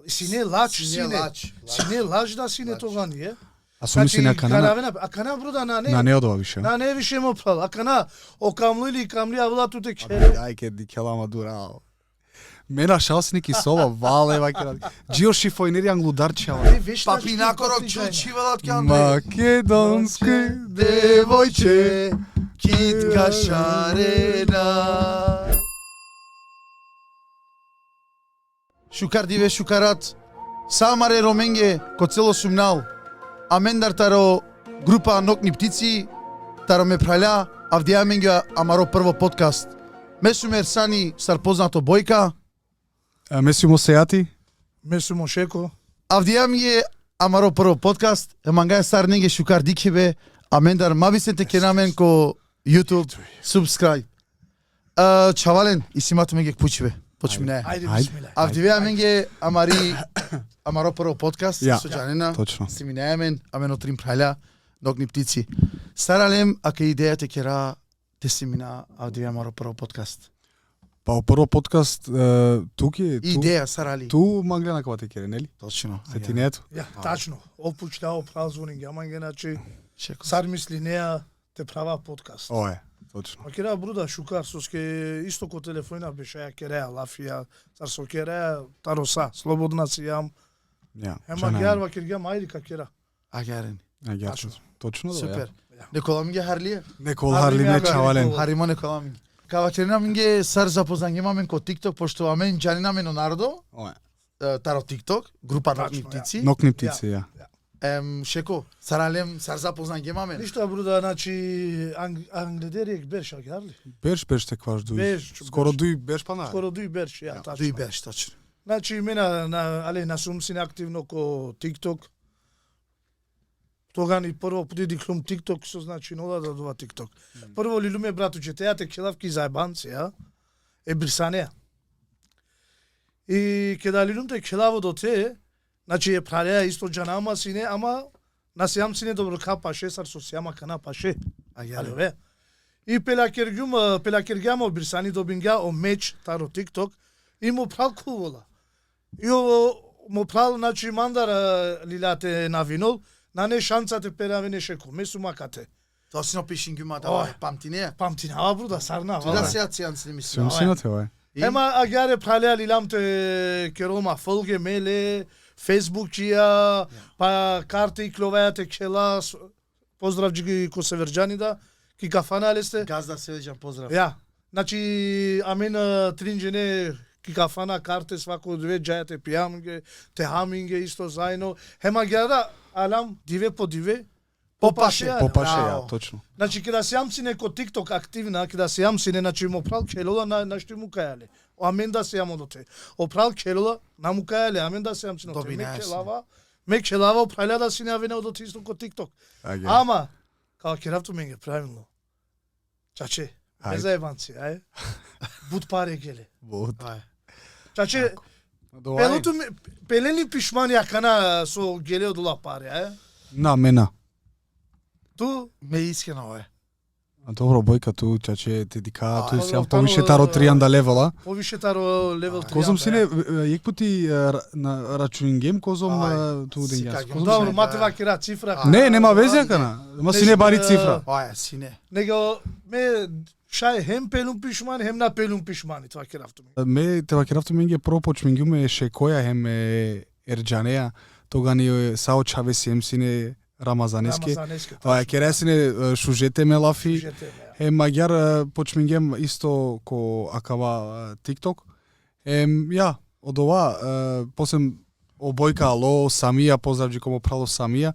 Сине лач да сине тога ние. А сум си на канана. А кана бруда на не. На не одова више. На не више му прал. А кана окамли авла туте кере. Ајке дикелама дура. Мена шалсники сова валева ке. Джио шифоинери англударчава. Папинакоро чучивалат ке Македонски девојче, китка шарена. Шукар диве шукарат, самаре роменге ко цело сумнал, амендар таро група нокни птици, таро ме праля, авдиаменге амаро прво подкаст. Месуме Ерсани, стар познато Бојка. Месумо Сејати. Месумо Шеко. Авдиаменге амаро прво подкаст, емангај стар ненге шукар дикебе, амендар мабисете кенамен ко YouTube, subscribe. Чавален, исимато меге кпучиве. Почмине. Ајде бисмилај. Авдивеа менге амаро прво подкаст со Џанина. Точно. Симинеамен, амен отрим праља, ногни птици. Старалем, ака идејата кера те симина авдивеа амаро прво подкаст. Па прво подкаст туки Идеја сарали. Ту маглена кога те кере, нели? Точно. Сетинето. Ја, тачно. Опучтао празвони гаманге, значи Шеко. сар мисли неа те права подкаст. Ое, точно. Ма кера бруда шукар соске исто ко телефона беше ја кереа лафија, сар со кереа тароса, слободна си јам. Ја. Ема гјарва кергја мајрика кера. Агерен. Точно да. Супер. Некола минге харлија? Некол Харлиме чавален. Харимо некола минге. Кава керена минге сар запознанге мамен ко TikTok, пошто амен Џанина мено народо, Ое. таро TikTok, група нокни птици. Нокни птици, ја. Шеко, саралем сар запознанге мамен. Ништо бруда, значи англедериек берша гјарли. Берш те кваш дуј. Берш. Скоро дуј берш па на. Скоро дуј берш, ја, тачно. Дуј беш, точно. Значи мена на сум сине активно ко TikTok. Тога ни прво подидиклум TikTok со значи нода да дува TikTok. Прво лилуме братуче, теа те келавки заебанци, ја. Брисанеа. И кеда лилум те келаво до те, значи е пралеа исто џанама сине, ама на сиам сине добро капаше, сар со сиама кана паше. Алеве. И пелакергјамо брисани добингја о меч таро TikTok и му прал кувола. И му прал, значи мандар лилате навинол, на не шанцате перавене шеко, месу макате. Тоа си напишин гума да памтинеа. Памтинава бруда, сарна. Туда се ацијанци не мислам. Сум синоте, ое. Ема агјаре пралеа лиламте керома фолге меле, Фейсбукија, па карте и кловејате кела, поздрав джиги ко северџани да, ки кафана сте. Газда Селеџан, поздрав. Ја, значи амен тринџене ки кафана карте свако две џајате пијамге, те хаминге исто заедно. Ема гјада алам диве по диве. Попаше, ја, точно. Значи кога се јамсине ко TikTok активна, кога се јамсине, значи му прал келола на што му кајале. Амен да се јамо доте. Опрал келола на му кајале, амен да се јамсине. Ме келава опраля да си не авене од исто ко TikTok. Ама кога керавто менге правилно. Чаче, без заебанци, ај. Бут паре геле. Бут. Чаче, пелени пишмани акана со геле од ла паре, ај. На мена. Ту ме искрено е. А добро Бојка ту чаче те дика ту се повише таро 300 левела. Повише таро левел 300. Козом сине јек пути на рачуингем козом ту денјас. Добро, мате вакира цифра. Не, нема везе кана. Ма сине бари цифра. Аја, сине. Него ме шај хем пелум пишмани, хем на пелум пишмани, това керавто ми. Ме те вакиравто менге про почмингуме шекоја хем ерџанеа, тога ни саочаве сием сине Рамазанески. Кересине шужете ме лафи. Маѓар почмингем исто ко акава TikTok. Ја, од ова посем обојка ало самија поздравџи комо прало самија.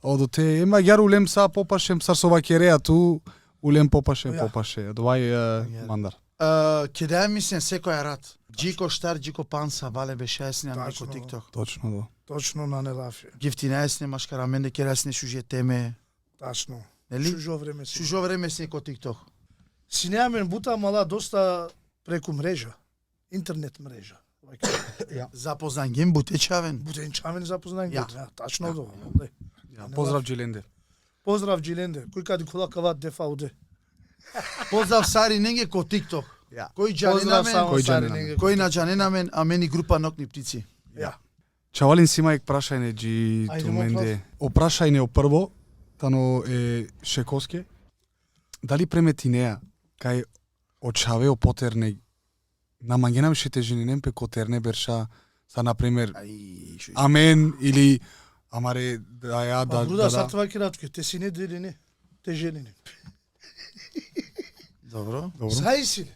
Од те маѓар улем са попашем сар со вакереа ту улем попаше. Довај мандар. Кеде мислен секој рад. Джико штар, джико панса, вале беше есне на неко TikTok. Точно да. Точно на нелафи. Гифтина есне машкара, менде кересне шуже теме. Тачно. Нели? Шужо време си. Шужо време си неко TikTok. Си неамен бута мала доста преку мрежа. Интернет мрежа. Запознан гем бутечавен. Бутенчавен запознан гем. Тачно до. Поздрав Джиленде. Поздрав Джиленде. Кој кади кола кава дефа уде. Поздрав Сари неге ко TikTok. Кој Џанина мен, кој на Џанина мен, а мени група нокни птици. Ја. Чавалин си мајк прашајне джи Ајде, туменде. Опрашајне о прво, тано е Шекоске. Дали преметинеа кај очавео потерне на мангенамшите женинен пе котерне берша са например амен или амаре да ја да Бруда сартва киратке, те си не делине, те женини. Добро. Заисиле.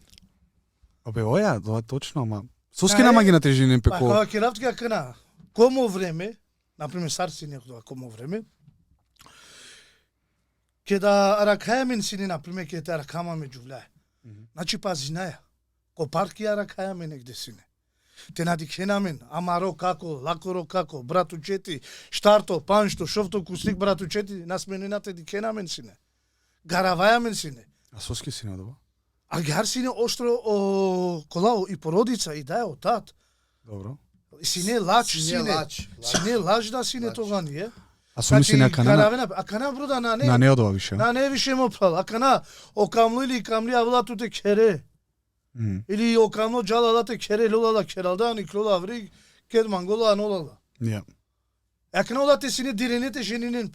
Абе оја, тоа е точно, ама соске на магината женинен пе Па ко. кога киратке кана, комо време, например сарци некоја комо време, ке да ракајамен сини, например, ке те ракама меѓу влај. Значи пазинаја, ко парки ракајаме негде сине. Те надикенамен, амаро како, лакоро како, брату чети, штарто, паншто, шовто, куслик, брату чети, насменената дикенамен сине. Гаравајамен сине. А соске си надоба? А гар сине оштро колао и породица, и дај отат. Добро. Сине лач, Сине сине. лач. Сине лач да сине тога ние. А сум си на канана. Гаравена, а кана бруда на не. На не одова више. На не више мо прал. А кана окамлу или камли авлату те кере. Или окамлу джала да те кере лола кералда ни клола ври кед мангола анолала. Ја. А кана да те сине диренете женинен.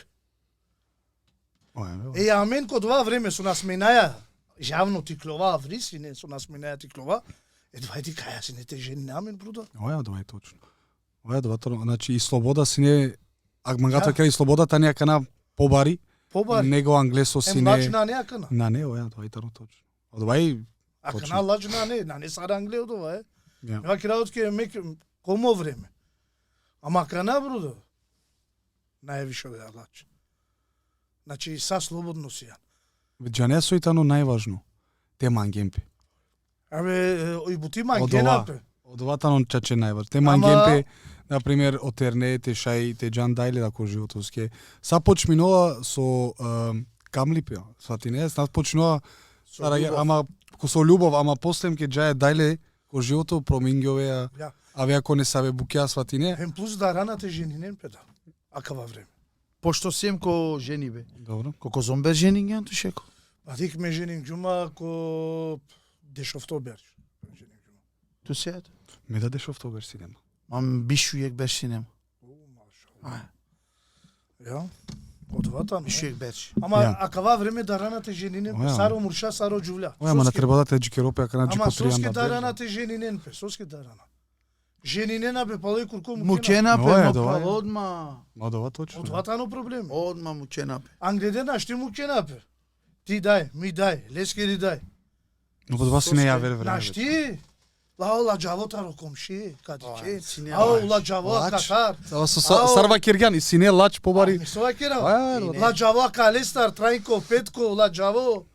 Оја, Е амен ко два време со нас менаја. Јавно ти клова ври сине со нас менаја ти клова. Е двај ти каја сине те жени амен бруда. Оја, тоа е точно. Оја, тоа, значи и слобода си не, а мангато Да. кај слободата не кана побари, Побари. него англесо си Ем не. лач на не кана. На не, оја, тоа е точно. Одва и А точно. кана лач на не сара англе ова е. Ја. Ја кираотке мек комо време. Ама кана брудо. Највише да ја лач. Значи са слободно си ја. Џане соитано најважно. Те мангемпе. Абе и бути Од ова. мангенапе. Од оватано чаче најважно. Те Ама- мангемпе, например, отерне, те шај, те џан дајле да ко животоске. Са почминува со камлипе, свати не, са почнува љубов. ама со љубов, ама после ке џај дајле ко живото промингјове, Ја. аве ако не саве букја свати не. Ем плюс да раната жени не педа. Акава време. Пошто сем ко жени бе. Добро. Коко зомбер жени ги анту шеко. Па дик ме женим џума ко дешофтобер. Ту сеат. Ме дадеш овтобер си нема. Мам бишујек беш синема. Ја. Од ватано. Бишујек беш. Ама Ја. акава време да раната жени не Оја. саро мурша, саро џувля. Оја, ма на Соске- треба да те џикеропе, ака на Ама џико соске тријан да да раната жени не пе, соске да рана. Жени не на бе пале курко Мукена пе, Оја, ма да, оја. право одма. Ма ова точно. Од ватано проблем. Одма мукена пе. Англедена шти мукена пе. Ти дај, ми дај, лескери дај. Но под вас си не ја вере На време. шти? Ла џавотаро комши, кади Оја, че. си не Ау, лач. ла џаво Лач. какар. Ова со Ау. Сарва Киргјан и си не лач побари. Мислова кера. Оја, Ла џаво калестар, трајко, петко, ла џаво.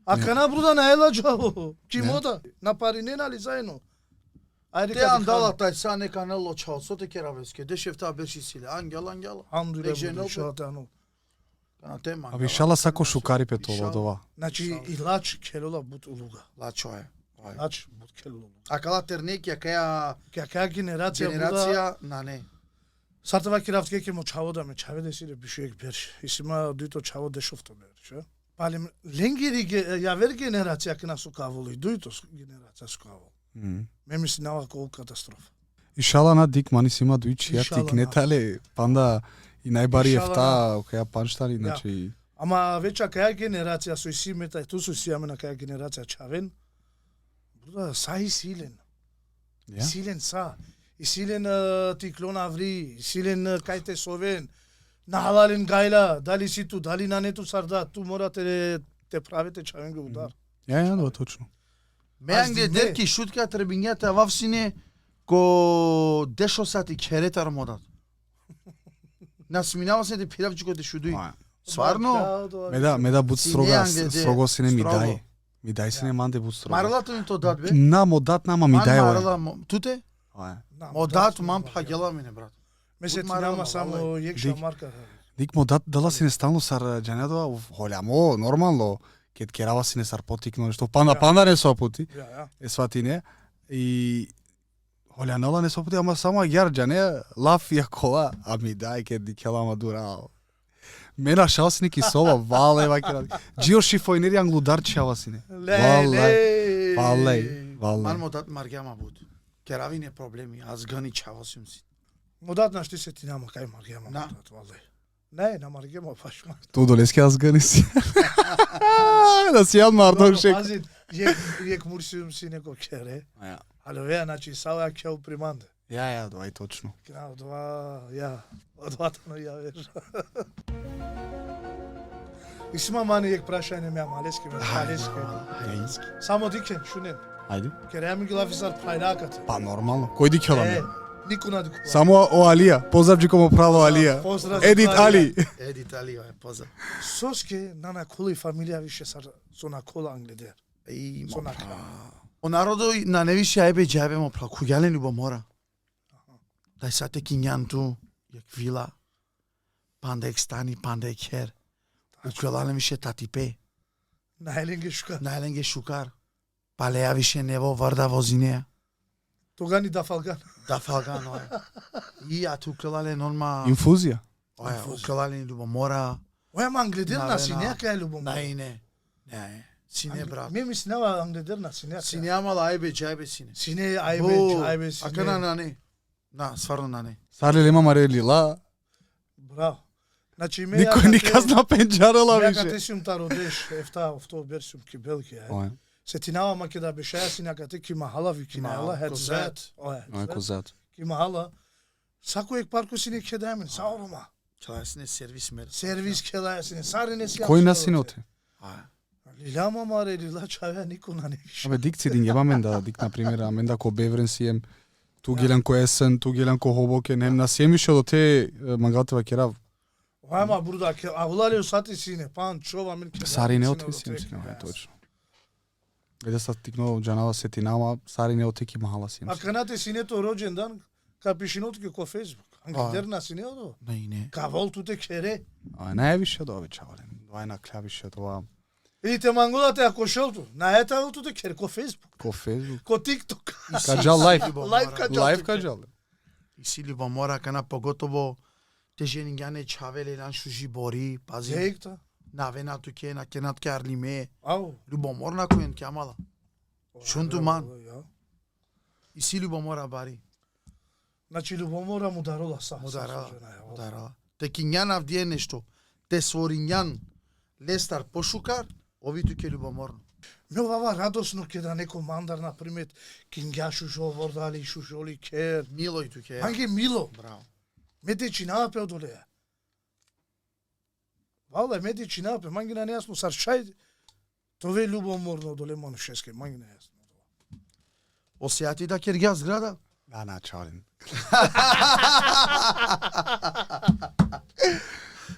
А кана бруда на ела џаво. Кимода, на пари не нали заедно. Ајде Те андала тај са нека не лочал, со те керавеске. Дешев таа беше силе. Ангел, ангел. Хамдуле Леже буду нопе. шатано. Кана те мангала. А вишала сако шукари пе тоа од ова. Значи и лач келола бут улуга. Лачо е. Ој. Лач бут келола. А кала тернекија каја Кака генерација буда. генерација на не. Сартава киравтке ке мо чаво да ме чаве да си бишуек берш. И сима дуито чаво дешовто берш. Пали ленгери ја вер генерација ке насукаволо и дуито генерација сукаволо. Ме мисли на овако катастрофа. Ишала на дик мани си има дуичи, ја Ишала тик на. нетале, панда и најбари Ишала ефта, каја панштани, значи... Ама веќе каја генерација со симета и ту со сијаме на каја генерација чавен. Бруда, са и силен. Ја? Силен са. И силен ти клона ври, силен кај те совен. На халален гајла, дали си ту, дали на нету сарда, ту морате те правите чавен го удар. Ја, тоа точно. Мејан Аз дерки шутка требињата вавсине ко дешо сати керетар модат. Насминава се де пиравчико де шудуи. Сварно? Ме да буд Си строга, не англеде, строго си не ми строго. дај. Ми дај си не манде буд строго. Марлато ни то дат бе. Намо дат, нама ми дај ова. Марла, туте? Мо дат мам пагела мине брат. Месе ти Марла, нама само вале. јекша Дик. марка. Дик мо дат, дала си не стално сар џанедова, голямо, нормално. Кет керава си не сар потикно, нешто панда не со пути. Ја. Е свати не. И Олјанола не сопути, ама само јарџа, не лаф ја кола, а ми дај ке дикела мадура. Мена шалсник и сова, вале ваке. Джио шифојнери англударчи авасине. Вале. Ман мо дат маргјама буд. Керави не проблеми, аз гани чава сум си. Модат на што се ти нама кај маргема. На. Не, на маргема паш. Ту долески азгани си. Да си јад мардовшек. Пази, јек мурсиум си неко кере. Ја. Але веа, значи, сава ќе уприманде. Ја, два и точно. Крав два, ја, одвата но ја веш. И сима мани јек прашање ме малески, малески. Само дикен, шунен. Ајде. Кере ми ги лафисар прајраката. Па нормално. Кој дикела? Нико на дику. Само о Алија. Поздрав му право Алија. Едит Али. Едит Али, поздрав. Соске на коли фамилија више со на кола англедер. И Со на о народо на невише ајбе џабе мо пла куѓален љубомора. Дај сате кинјанту, јак вила. Панда ек стани, панда ек хер. Укјалален више татипе. Најленге шука. Најленге шукар. Палеја више нево варда возинеја. Тога ни дафалган. Дафалган, ој. И ја ту укјалален онма... Инфузија. Оја, укјалален љубомора. Оја ма англедер на Навена. синеја кај љубом. Најне. Не, сине брат. Ме мислева англедер на синеја. Сине амала ајбе џајбе сине. Сине ајбе сине. А кана на не? На, сварно на не. Сарли лема маре лила. Браво. Значи ме Никој ни казна пенџарала Ме више. кате сум та родеш, авто берсум ки белки. Ој, Се тинава ма ке да бешаја сине кате ки махала ви ки најла, хет зет. ој козат. Ки махала. Сако ек парко сине ке дајмен, саорома. Чала сине сервис мер. Сервис ке даја сине, сари не си. Кој на синоте? Лила маре, лила чавја нико на не више. Абе дикци дин јебамен да дик на пример, амен да ко беврен сием. Ту гелан ко есен, ту гелан ко хобоке, нем на сиемише до те магатева керав. Ојма бурда, а улале усати сине, пан чова мен ке. Сари не оте сием сине, точно. Еде са тикно джанава се тинама, сари не оте ки махала сием. А канате синето роđен дан, ка пишинот ке ко Фейсбук. Англедер на синето. Не. Ка волтуте кере. А највише до ове чавален. Двај на клавише тоа. Идите мангулате ако шелту. На ета волтуте кере ко Фейсбук. Ко Facebook. Ко TikTok. Каджал лайф. Лайф каджал. Лайф каджал. И си љубомора кана поготово те жени ѓане чавеле лан шужи бори, пази. Зејкта. Навена туке на кенат ке арлиме. Ау. Љубоморна којен ке амала. Шунту ман. И си љубомора бари. Значи љубомора му дарола са. Ударала. Те кинјан авдие нешто. Те сворињан лестар пошукар, ови туке љубоморно. Ме овава радосно ке да неко мандар на примет кинѓа шушо вордали шушоли кер. Мило и туке. Анге мило. Браво. Мете чинапе одолеја. Валда мете чинапе, манги на нејасно сарчај. Тове љубоморно одоле монушеске, манги на нејасно. Осејати да кер гјас зграда? Да, на чален.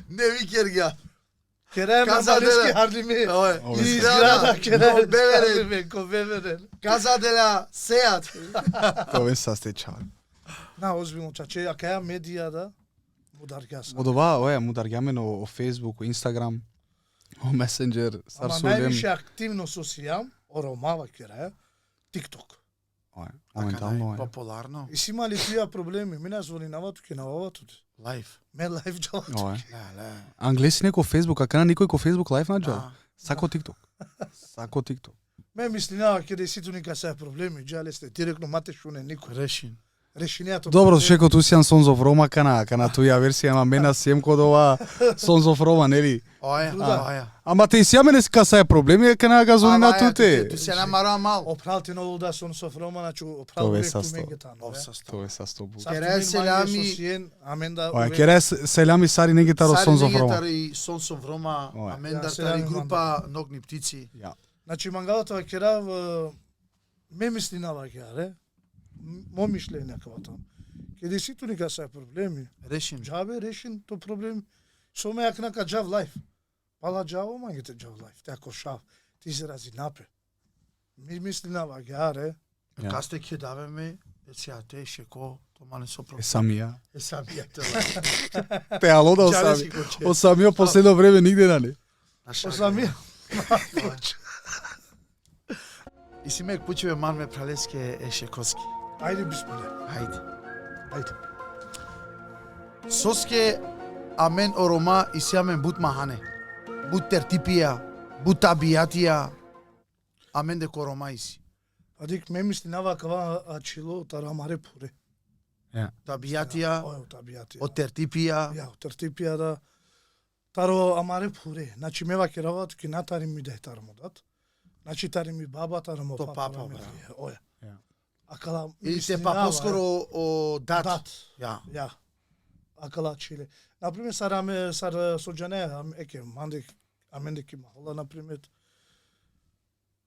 Не ви кер гја. Кере Каза малески деле. харлиме. Ој. И зграда кере. Ко беверен. Харлиме, ко беверен. Каза деля сеат. Тоа са сте чален. На, озбилно, чаче, а каја медија да? Мударгјас. Од ова, оја мудар гјамен о Facebook, о Instagram, о Messenger, Ама сарсулем. највише активно со сијам, оромава кере, TikTok. Оја, моментално е. Популарно. И си имали тија проблеми, ми назволи на ватуке на оватуте. Лайф. Ме лайф джаватуке. Оја. Ле. Англеси не ко Facebook, а кана никој ко Facebook лайф наđал. Да. Сако TikTok. Сако TikTok. Ме мисли нава каде ситу ника се проблеми, джале сте директно мате шуне никој. Решин. Решението. Добро, шеко ту сијан Sons of Roma кана туја версија, ама мена сием код ова Sons of Roma, нели? Оја. Ама те сијаме не каса е проблеми, кана ga зони на туте. Ту се намара мал. Опралти ново да сон со фрома, значи Тоа опрал е век ту састав. менгетано. Тоа е са 100%. Кере селами. аменда. Оја, кере селами сари негитаро Sons of Roma. Сари Sons of Roma, Оја. Амендар Ја, тари селами група Ногни птици. Ја. Значи мангалата кера ме мисли на ваѓаре. Мо мишлење како тоа. Каде ситу ника се проблеми. Решин. Джабе решен то проблем. Со ме јак нака джав лайф. Пала джаво мангите джав лайф. Те ако шав, ти се рази напе. Ми мисли на ваѓаре. Ја. Касте ќе давеме, сега те шеко, тома не со Е проблем. самија. Е самија те. Те ало да Чале осами. си го че. Од самиот последно време нигде на не. Осами. И си мек пучеве ман ме пралеске е шекоски. Ајде бисмиле. Хајде. Ајде. Соске амен орома и сиамен бут махане. Бут тертипија, бут табијатија. Амен де корома иси. Адик ме мисли на вакава ачило тарамаре пуре. табијатија, Ој, табијатија. од тертипија. Ја, од тертипија да таро амаре пуре. Значи мева ке работ ки натари ми дај таро модат. Значи тари ми баба, таро мо То папа. папа, Оја. Ја. Акала Или се па поскоро о дат. дат. Ја. Ја. Акала чиле. Например, сар соџане, еке, манде, аменде ки махола, например,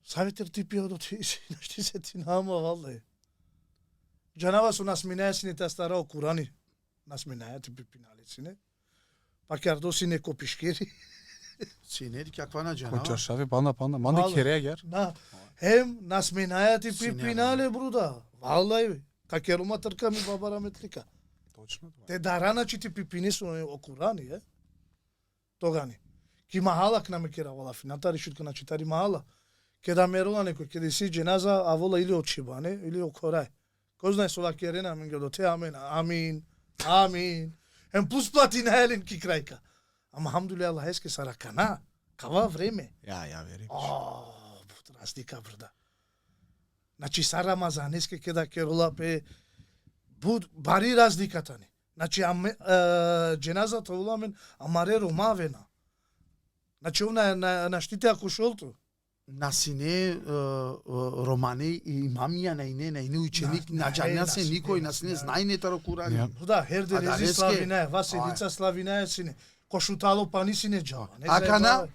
саветер типија до ти се ти нама, валде. Джанава со нас минајасине та старао курани. Нас минаја ти пипиналицине. Па кардосине копишкери. Синери каква на Кој џана? чашави, манде Вале. керегер. На, нас минаја ти Синема. пипинале, бруда. Валдај, какерума трка ми бабара метлика. Точно тоа. Те дарана чи ти пипини со окурани, Тогани. Ки махала к наме кера вала финатари шутка на читари махала. Ке да мерула некој, ке да си дженаза, а вола или очибане, или окорај. Кој знае со ла керена, мен ги до те, амин, амин, амин. Плюс плати на елен ки крајка. Ама хамдуле Аллах еске саракана. Кава време. Ја верим. Разлика брда. Значи са Рамазанеске ке да керула пе бари разликата ни. Значи дженазата уламен амаре ромавена. Значи она на штите кошолто. На сине романе и мамија на ине ученик на џања се никој на сине знајне таро курани. Ја. Да, херде А да, рези резке- славине, Васелица славине сине. Кошутало пани сине џава. А кана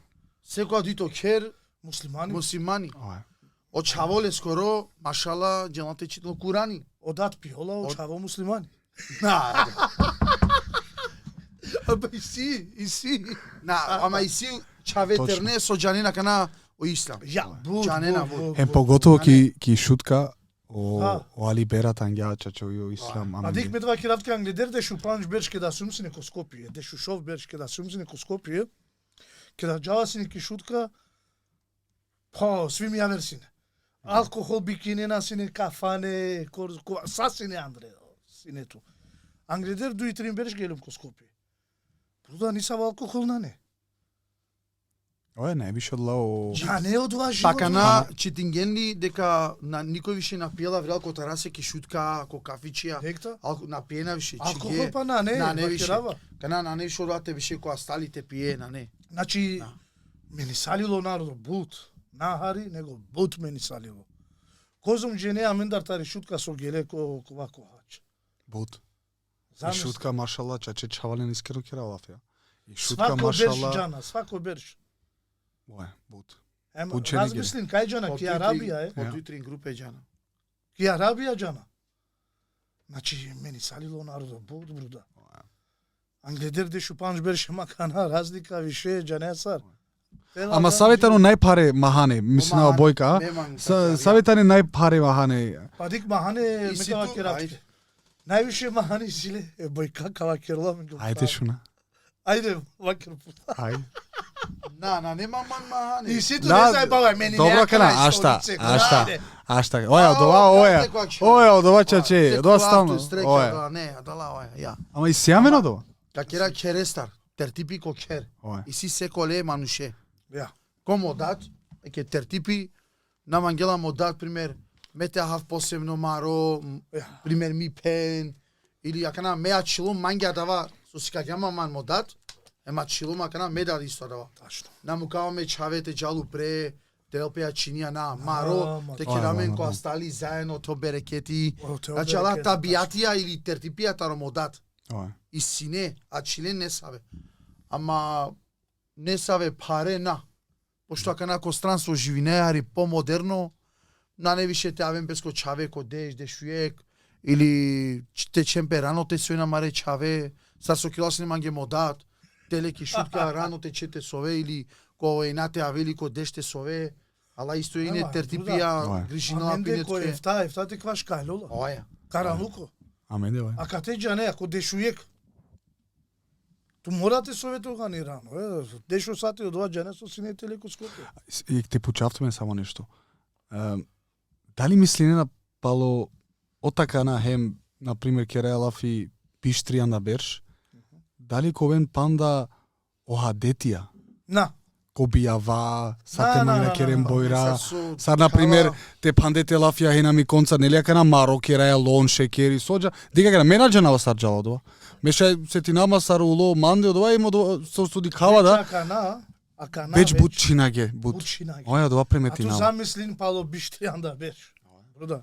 секоја дито кер муслимани мусимани. Ова е. Од чаволе скоро машала џелате читал курани. одат пиола, очаво муслимани. На, Аба и си. ама и си чаветерне со џанина кана о ислам. Ја, Џанена Поготово ки шутка А. о Али Берат ангја чачо и о ислам. А дик ме два киравтка англидер дешу панч бершке да сумсине ко Скопје, дешу шов бершке да сумсине ко Скопје, ке да џава сине ки шутка, па сви ми јаверсине. Алкохол бикинена сине кафане, сасине Андре, синето. Англидер дуи трим берш гелум ко Скопје. Бруда нисав алкохол на не. Ова е највише од лао. А не од ова живот. Пака на читингенли дека на никој више напиела врел ко тарасе ки шутка, ко кафичија. Декта? Напиена више Алкохол па на не, на не више. вакирава. Кана на не више одате више која сталите пие на не. Значи, Да. мени салило народо, бут. Нахари, него бут мени салило. Козум джене амендар тари шутка со геле ко вако хач. Бут. И Замисли. шутка машала чаче чавален искрено кералав ја. И шутка Свако берш машала. џана, свако берш. Ова е бут. Ема, Учени ги. размислим, кај џана, ки Арабија е. Од утрин групе џана. Ки Арабија џана. Значи, мени салило народо, бут, бруда. Англидер де шупанш берше макана, разлика више, џанесар. Ама саветано најпаре махане, мислам на обојка. Саветано најпаре махане. Па дик махане, И си мекава ту, керапче. Највише махани силе, бојка, кава керла ми го Ајде прави. шуна. Ајде, вакер пута. Ајде. нема ман И сито Да, не зајбавај, мене добро не кана, ашта. Оја од ова, оја од ова чаче, од ова стално. Оја. Не, дала оја, ја. Ама и сјамено до. Какера керестар, тертипи ко кер. Оја. И си секоле мануше. Ја. Комо дат, ке тертипи, нам ангела мо дат, пример, мете хав посебно маро, пример ми пен, или акана меа чилум мангја дава, со сикаѓама ман мо дат, ема чилум акана ме дат исто дава. Тачно. Наму каваме чавете джалу пре, телпеа чинија на маро, ма те тоа е, керамен ма, која ма. стали заедно то берекети. О, те Значи ала оберекети, табијатија или тертипија таро мо дат. Оја. И сине, а чилен не саве. Ама не саве паре на. Пошто ака нако странство живинеари по-модерно, на не више те авен беско чаве ко деш, дешуек, или те чемпе рано те сој на маре чаве, сар со киласни манге модат, телеки шутка рано те чете сове, или ко енате авели ко деш те сове, ала исто ине Ема, тертипија, Ова е. грижинала Аменде кој пинетке. ефта ти кваш кајлола. Оја. Карануко. Аменде оја. А кате џане, ако дешујек, ту морате совете органирано. Дешо сати од ова џане со синете леко Скопје. И те почавтаме само нешто. Дали мисли не напало отака на хем, на пример Керелав и Пиштријан да берш, дали ковен панда оха детија, На, Кобијава, сате мој на керен бојра. Са Сар на пример те пандете лафија хена ми концерт, нели ака на Маро кера лон шекери соџа. Дига гра менаџа на сар джала дова. Меша се ти нама сар уло манде дова има со студикава да. Акана. Беч бутчинаге, бут. Оја дова примети А нама. ту замислин пало биштријанда беш. Бруда.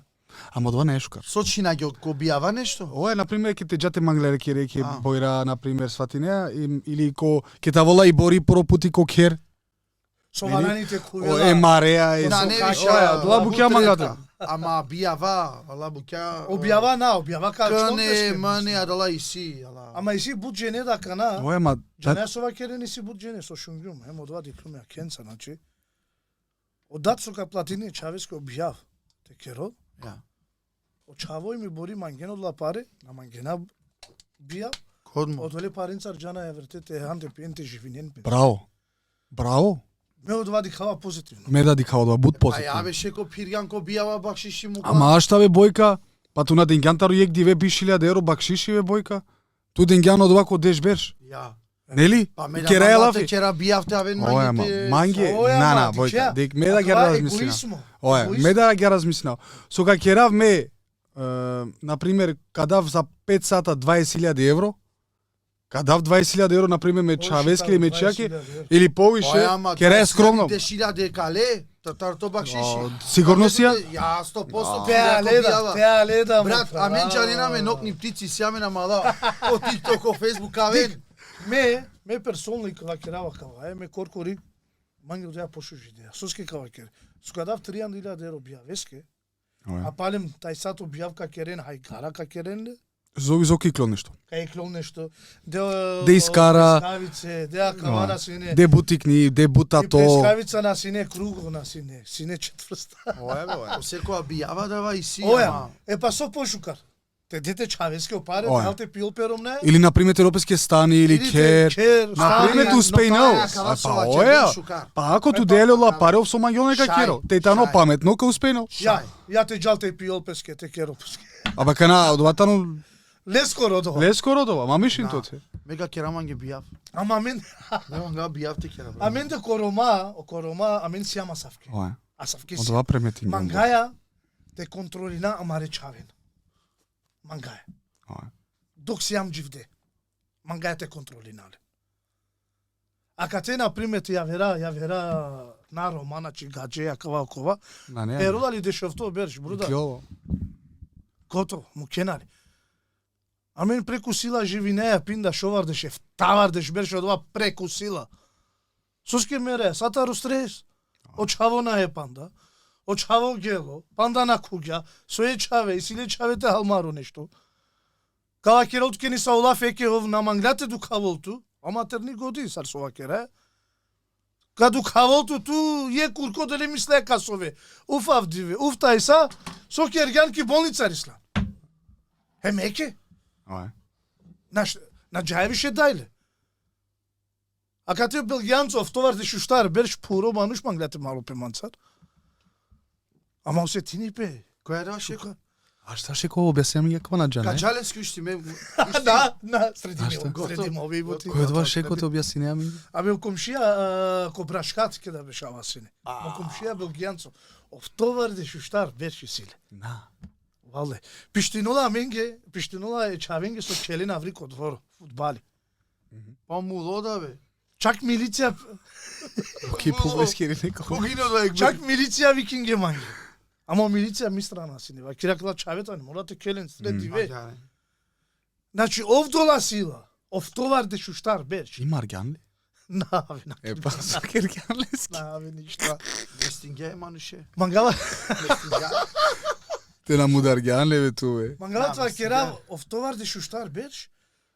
Ама дова не е шукар. Сочина ги кобијава нешто? Ова е на пример ке те джате манглере ке реке бојра на пример сватинеа или ко ке та вола и бори пропути ко кер. Со вананите Е кувела. мареа е. Да, не више. Дова буќа мангата. Ама бијава, ала буќа. Објава ка Кане, мане, адала и си, ала. Ама и си буџене да кана. Ова ма Джанесова керени си буџене со шунгјум. Емо два дипломи кенца, значи. Одат со ка платини Чавеско објав. Те керо. Ја. Очавој ми бори мангено дла паре, на мангена бија. Кодмо. Одоле паринцар джана ја вртете ханте пиенте живинен. Браво. Браво. Ме одвади кава позитивно. Ме дади као да буд А позитивно. ја беше ко пирјанко бијава бакшиши му. Ама ашта бе бојка, па ту на денгјантару јек диве бишилјада евро бакшиши бе бојка. Ту денгјано од овако деш берш. Ја. Нели? Па ме Кера е лафи. Кера бијавте авен Оја ма, мангите. манге, на, бојка, дек ме да ги размислина. Оја, ме да ги размислина. Со ка керав ме, на пример, кадав за 5 сата 20.000 евро, кадав 20.000 евро, на пример, ме Чавески или ме Чаки, или повише, кера е скромно. 10.000 кале, татарто бакшиши. Сигурно си ја? Ја 100% Теа леда. Брат, а мен джанина ме нокни птици сјамена мала по TikTok, по Facebook, авен. Ме персонали кава керава кава, ме коркори, манги да ја пошужи деја. Соски кава кер. Скадав 3.000 евро бија веске. А палим тај сат објавка керен, хајкара ка керен. Зови зоки клон нешто. Кај клон нешто. Де искара. Пескавице, де кава на сине. Де бутикни, де бутато. Пескавица на сине, круго на сине. Сине четврста. Оја бе, оја. Секоја бијава дава и си. Оја, е па со пошукар. Те дете Чавески опаре, далте пил пером не. Или на пример европски стани или кер. На пример ту успејнал. Па оја. Па ако ту деле ла паров со мангјоне ка керо. Те тано паметно ка успејнал. Ја те джалте пил песке, те керо песке. Аба кана одватано Леско родова. Леско родова, ма мишин тоте. Мега кераман ги бијав. Ама мен Неманга бијавте кера. а мен де корома, а мен си ама савке. Оја. А савке си. Од ова премети. Мангаја те контролина ама речавен. Мангаја. Оја. Док си јам дживде. Мангаја те контролинале. А кај те на пример ја вера на романа чи гаджеја кова. На не. Перодали дешевто берш бруда. Кјово. Готово, му кенали. А мен преку сила живинеја пинда шовардеше, тавардеш берше од ова преку сила. Соске мере, сата рустрес. Очаво на епанда, очаво гело, панда на куѓа, со ечаве и силе чавете халмаро нешто. Кава керот ке ни са олаф еке ов на манглате ду каволту, аматерни годи сар со вакере. Каду каволту ту е курко деле мисле касове. Уф авдиве, уф тајса, со кергјанки болница рислан. Меке. Оја. На джајвише дајле. А кај те белгијанцов товар де шуштар берш пуро мануш манглате мало пе манцар. Ама осетини пе. Која да шека? А шта ше кој објаснам ја како на джане? Каджалески ушти ме. Средиме овие боти. Кој два шеко те објасни ами? Абе у комшија ко брашкат ке да бешава сине. У комшија белгијанцов. Ов товар де шуштар берш силе. На. Вале. Пиштинола е чавенге со челена врико двор, фудбали. Па мулода бе. Чак милиција, Оки публески или некој. Погино да е. чак милиција викинге манги. Ама милиција ми страна сине, ва киракла чавета не морате келен среди ве. Значи овдола сила, ов товар де шуштар берш. Има аргјан ли? Наве, Епа, сакер гјанлески. наве ништа. Вестинге мануше. Мангала, Те на мудар гјан ли бе ту бе? мангала това кера, ов товар де шуштар берш.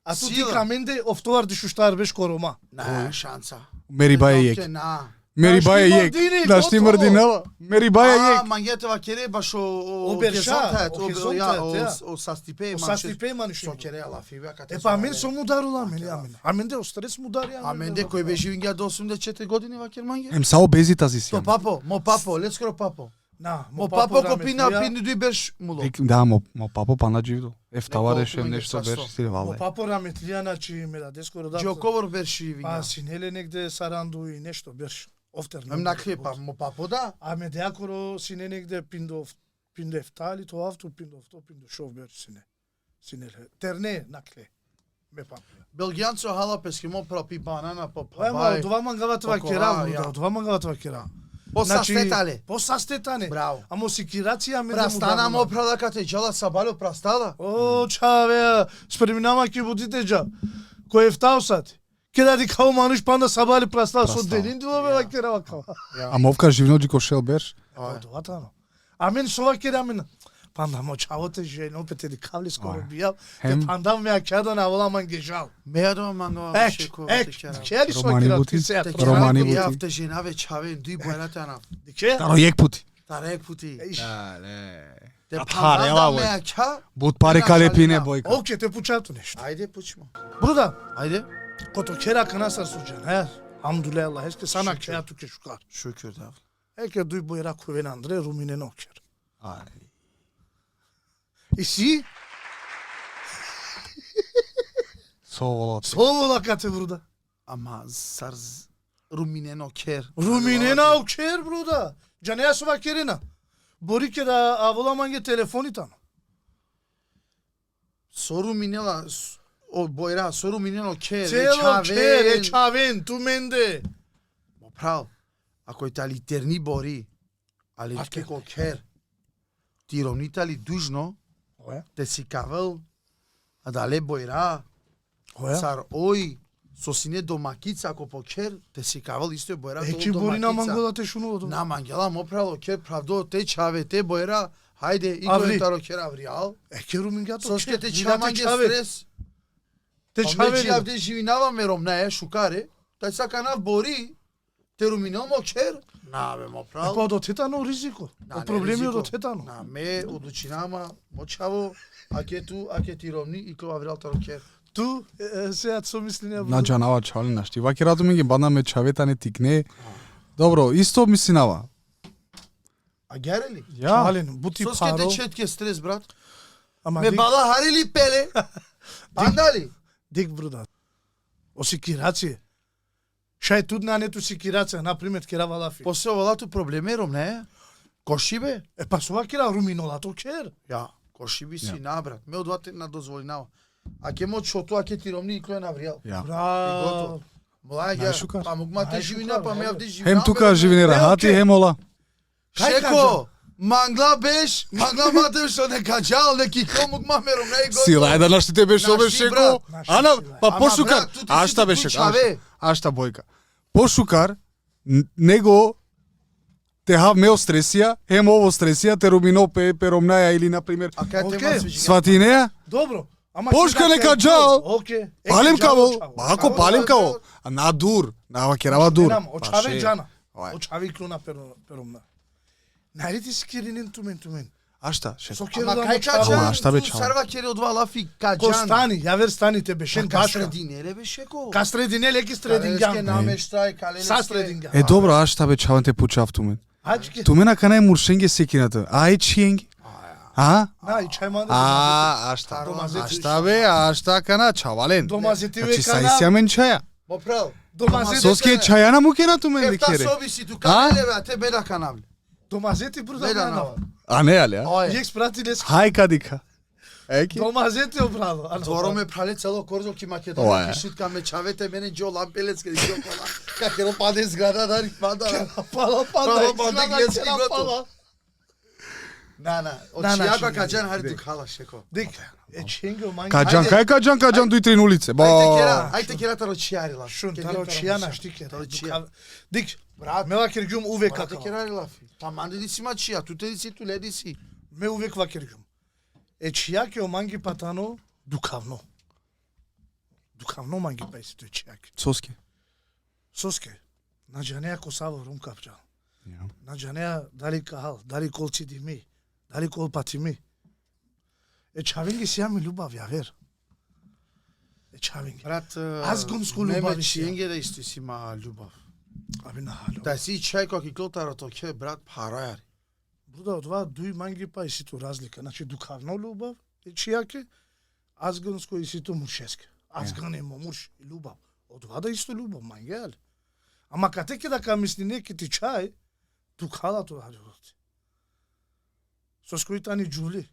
А ту ти Сила. каменде, ов товар де шуштар берш корома. На шанса. Мери баја јек. На. Мери баја јек. Мардини, Да шти готово. мардинела. Мери баја А, јек. мангете ва кере баш О берша, о хезонтајат, о састипе, О састипе мануше. Со кере ала фибе кате. Е па мен сум ударила мене. А мен де острес му удари. А менде кој бе живинга до 84 години ва керманге? Ем сао бези тази си. То папо, мо папо, let's go папо. На, Мо папо ко пина пини дуи беш муло. Да, мо папо па на дживдо. Ефтавареше Неколку нешто меѓу беше стиле Во вале. папора метлијана чи ме даде скоро да. Џоковор беше и Па виња. синеле негде саранду и нешто беше. Офтер. Ем на клепа, мо папо да. А ме деакоро сине негде пиндо ефтали то авто пиндо шов беше сине. Синеле. Терне на кле. Ме папија. Белгијанцо халапески мо пропи банана по Ема, пабај. од ова мангаватова Покора, кера, ја. од ова мангаватова кера. Посастетале. Посастетане. Браво. Амо сикирација ме Прастана мо прада кате джала сабало прастала. О, чаве, спреминама ки будите джа. Кој ефтаусат. Ке дади као мануш панда сабали прастала со денин дилове кера вакава. А мовка живноџи кошел беше. Од оватано. А мен со ова кера мен панда мо чавоте жено опет еди кавли скоро бијав. Те панда ме акјада на вола мангежал. Меја дома манго шеко. Кери со Романи кера бути. ти се. Романи бути. Јавте женаве чаве дуи бојната на. Дике? Таро јек пути. Тарек пути. Те Атхарела, панда бе. ме акја. Бут пари калепине бојка. Оке те пучато нешто. Ајде пучмо. Бруда, Ајде. кото кера канасар суџан, Хамдуле Аллах, еске сана кеа туке шукар. Шукур да. Еке дуј бојра кувен Андре Румине нокер. И си Со волот. совола кате бруда. Ама сарз руминено кер. Руминена окер бруда. Џанеа сова керена. Бори ке да авола манге телефонитано. Со руминела од бојра, со руминено кер. Цело кер, чавен, ту менде. Мо прав. Ако итали терни бори, али Аке. како кер. Ти ромнитали дужно, Оја, те си кавел, а дале бојра, оја. цар ој, со сине домакица, ако по кер, те си кавел исто е бојра Еки бори на мангола те шунува. На мангела мо правило кер правдо, те чаве, те бојра, хајде, Аври. игро таро кер авриал. Еке румингато. Сошке те чаманге стрес. Те Па ме чаве. јавде живинаваме ромна шукаре, тај сака на бори, те руминел мо кер. На бе мо прав. Па до тетано ризико. На, Од проблеми не од ризико. тетано. На ме одлучинама, мочаво, аке ти ровни и кога авриал таро кер. Ту сега со мислење. На џанава чали нашти. Ваки радо ми ги баднаме чаветане тикне. Добро, исто мислинава. А герели? Ја. Мален, бути Соске паро. те четке стрес, брат. Ама Ме дик, бала харили пеле. Пандали. дик бруда. Осикирација. Шај тут на нету сикирација, например, кера валафи. После овалато проблеми ромне. Коши бе? Е па сова кера руминолато кер. Ја, коши би си на брат. Ме одвате на дозволинава. А ке мо чото, а ке ти ромни и клој навријал. Ја. Браво. Млаѓа, Најшукар. па мугма те живина, па ме јавде живина. Хем тука живине рахати, хем ола. Кај Шеко, мангла беш, мангла мате што не каджал, неки ко мугма ме ромне и Сила е да наштите беше Нашти, обе шеко. брат. Нашти, Ана, сила е. па Ама, пошукар. брат, тути си Ашта до беше куча, бе. Ашта бојка. Пошукар него те хав мео стресија, хем ово стресија, те румино пе ромнаја или на пример. А кај те Окей. ма свиѓа? Сватинеја? Добро. Ама Пошка ќе нека да джал. Оке. Палим каво. Чаво. Ако палим каво. А на дур, на вакерава дур. Нема, очаве џана. Ова е. Очави клуна перумна. Најдите си киринин тумен. Ашта, шеко. Со Ама кера да кај му чаво. Ама, шта бе каджан, чао? сарва кери од два лафи Ко каджан. стани, јавер стани те бешен Ка башка. средине, ле бе шеко. Ка средине леки Карелеске срединган. намештај, калелеске. Са срединган. Е добро, ашта бе чаван те пучав тумен. Ајчке. Тумена кана е муршенге секината. Ај чиенге. А? На, и чај манда. Ашта. Домазети. Ашта бе, ашта кана чавален. Домазети Значи ве сај кана. сјамен чаја. Мо прав. Домазети. Соске чајана му кена тумен де Ефта кере. соби си ту канале, бе, а те беда канавле. Домазети бруда Беда на. нава. А не али, а? Ој, Јекс прати лес. Хај кадика. Еки. Домазети обрадо. Дворо ме прале цело корзо ки Ова Македонија, е. ки шутка ме чавете, мене Џо Лампелецке, ки Џо Пала. Како ро паде зграда, да пада. Пала, Пала, пада. гледски Пала, готов. пала. На, од На, чијака значи, каджан, хари тук хала, шеко. Дик, е ченго манги. Каджан, Ајде. кај каджан дуј три улице. Ајте кера таро чијарила. Шун, таро чија штикер. Таро чија. Дик, Брат, ме вакергјум увек Ајте како. кера лафи. Таманде ди си ма чија, туте ди си, ту леди си. Ме увек вакергјум. Е чија ке о манги патано дукавно. Дукавно манги па си тој чија. Соске. Соске. На џанеа косаво рум капча. На џанеа дали кахал, дали колци дими, дали кол патими. Е чавинги си јами љубав, ја вер. Е чавинги. Брат, Аз гумско Меме љубави си. чиенге да исти си ма љубав. Аби на хало. Да си чај кој клотаро токе, брат, парајари. Бруда, од два дуи манги па и си ту разлика. Значи дукавно љубав, е чијаке, азганско и сито мушеске. Азган е муш и љубав. Од вада исто љубав, мајгел. Ама кате ќе да ка мисли неки ти чај, ту кала тоа работи. Со скојтани џули.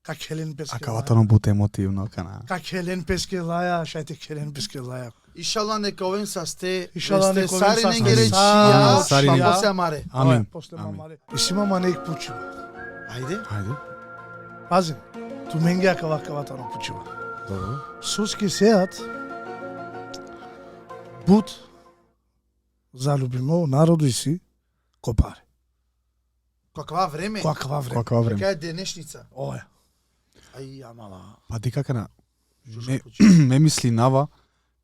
Ка келен песке. А каватано бут емотивно кана. Ка келен песке лаја, шајте келен песке лаја. Ишала нека овен са сте Ишала нека овен са саринен геречи, Саринен. па после амаре. Амин. После Амин. мамаре. И си мама неик пучива. Ајде. Ајде. Пазим. Ту менге каватано пучива. Добро. Суски сеат. Бут залюбимо народу и си копаре. Каква време? Каква време. Каква време. Каква е денешница? Ое. Ај, амала. Па ти кака Жушко пучи. ме мисли нава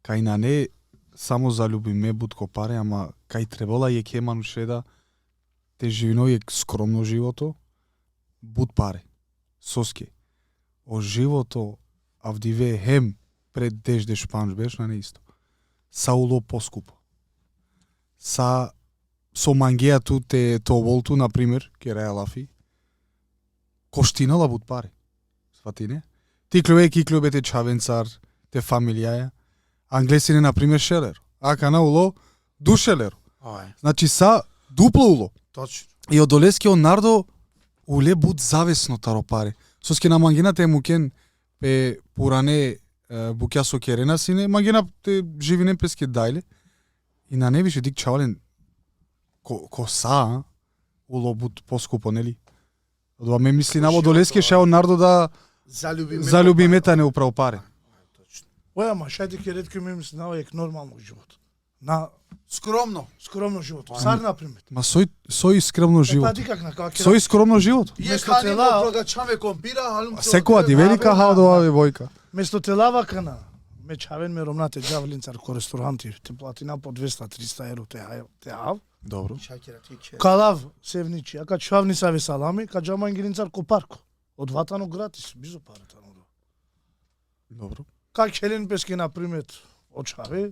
кај на не само залюби ме бутко паре, ама кај требала е ке манушеда те живино е скромно живото, бут паре. Соске. О живото авдиве хем пред дежде шпанж беш на не исто. Са уло поскупо. Са со мангеа ту те тоболту, например, ке раја лафи, коштинала бут паре. Свати не? Ти клубе те чавенцар, те фамилијаја, англесине, например, шелер. Ака на уло, душелер. Ај, Значи са дупло уло. точно. И од Олескиот нардо уле бут завесно таро паре. Соске на мангината е мукен пе пуране букја со керена сине, мангина те живине песке дајле. И на не више дик чавален коса, уло бут поскупо, нели? Одва ме мисли на од Олескиот шео нардо да залюби мета не управо паре. Оја, ма шајте ке ретко ми мисли на овој нормално живот. На Скромно. скромно живот. Сар например. Ма сој скромно Па живот. ти как на кака Сој скромно живот. Је Место канимо тела- прогачаме компира, алум Секоја дивелика хаодова ве бојка. место телава кана. Ме чавен ме ромнате джавлинцар ко ресторанти, те платина по 200-300 евро те хав. Добро. Шакира ти че. Калав севничи, ака чавни сави салами, ка джамангилинцар ко парко. Од ватано гратис, бизо парата. Добро. Как Хелен Пески например, од чаве,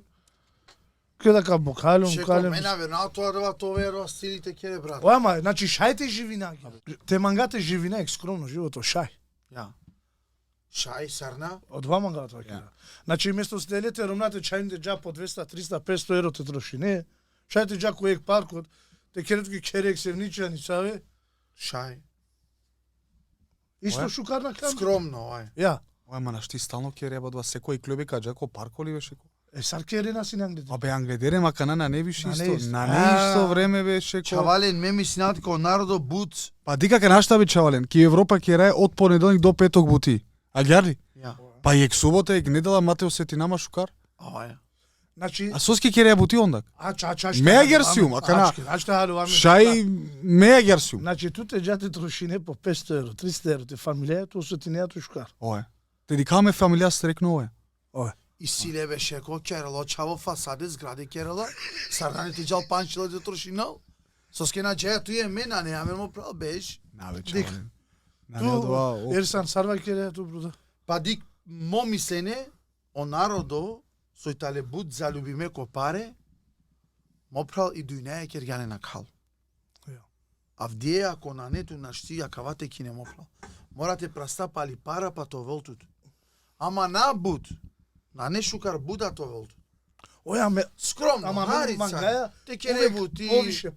каде ка бокалум, Шеко калем. мене верна тоа верува стилите ке брат. Оја ма, значи шајте живина. Те мангате живина е скромно живото, шај. Ја. Шај сарна. Од два мангата ќе. Значи место стелете ромнате чајните джа по 200, 300, 500 евро те троши, не. Шајте джа кој паркот, те керетки керек севничани саве. Шај. Исто Оја. шукарна кам. Скромно, ај. Ја. Ој ма нашти стално ке реба два секој клубе каджако парко ли беше? Е сар керена си нангде. Абе англедере макана на не више На не исто. исто. На не исто време беше ко. Чавален ме мислинат ко народо бут. Па ди како нашта би чавален, ки Европа ке рае од понеделник до петок бути. А ѓарли? Ја. Па и ек субота, ек недела Матео Сетинама шукар. Ај. Значи, А соски ке рае бути ондак. ача. Меагерсиум, акана. Шај меагерсиум. Значи, туте джате трошине по 500 евро, 300 евро, те фамилија, тоа се тинеато шукар. Ое. Те дикаме фамилија стрекно ое. Ое. И силе беше ко керало чаво фасаде згради керала. Сардани ти джал панчила де трошинал. Соске на джеја ту е мена, не аме му прав беш. Наве Дик. чавален. На не одова. Ту, Ерсан Сарва кереја ту, бруда. Па дик мо мислене о народо со итале бут залюбиме ко паре. Мо прал и дујнеја кергјане на кал. Ја. Авдија ако на нету на штија кавате кине мо прал. Морате прастапали пара па то волтут. Ама на бут, на не шукар буда то волтут. Оја ме, Скромно, ама харица. мангаја, Те кере бути.